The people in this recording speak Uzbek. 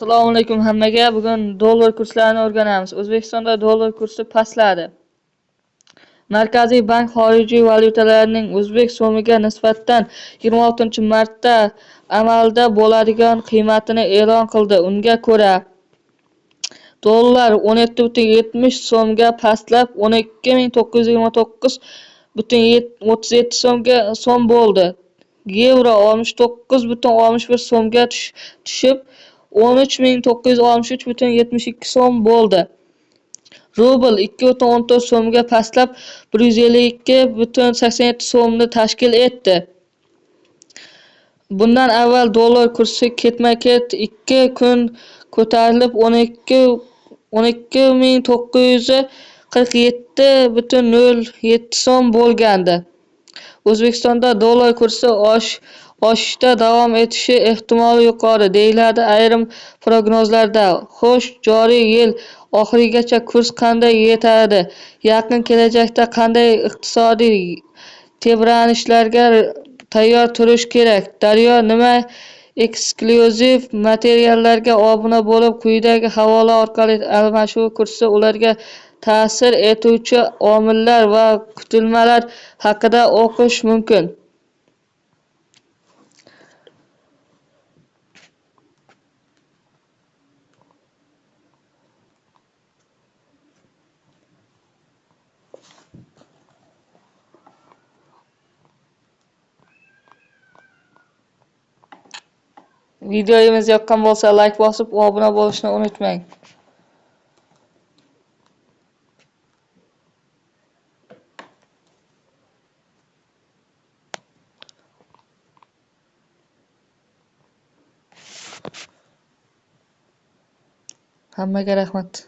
Assalomu alaykum hammaga. Bugun dollar kurslarini o'rganamiz. O'zbekistonda dollar kursi pastladi. Markaziy bank xorijiy valyutalarning o'zbek so'miga nisbatan 26-martda amalda bo'ladigan qiymatini e'lon qildi. Unga ko'ra, dollar 17,70 so'mga pastlab 12.929,37 so'm bo'ldi. Yevro 69,61 so'mga tushib 13.963,72 so'm bo'ldi. Rubl 2,14 so'mga pastlab 152,87 so'mni tashkil etdi. Bundan avval dollar kursi ketma-ket 2 kun ko'tarilib 12.947,07 so'm bo'lgandi. O'zbekistonda dollar kursi oshishda davom etishi ehtimoli yuqori, deyiladi ayrim prognozlarda. Xo'sh, joriy yil oxirigacha kurs qanday yetadi? Yaqin kelajakda qanday iqtisodiy tebranishlarga tayyor turish kerak? Daryo nima? Eksklyuziv materiallarga obuna bo'lib, quyidagi havola orqali almashuv kursi, ularga ta'sir etuvchi omillar va kutilmalar haqida o'qish mumkin. Videomiz yoqqan bo'lsa, like bosib, obuna bo'lishni unutmang. Hammaga rahmat.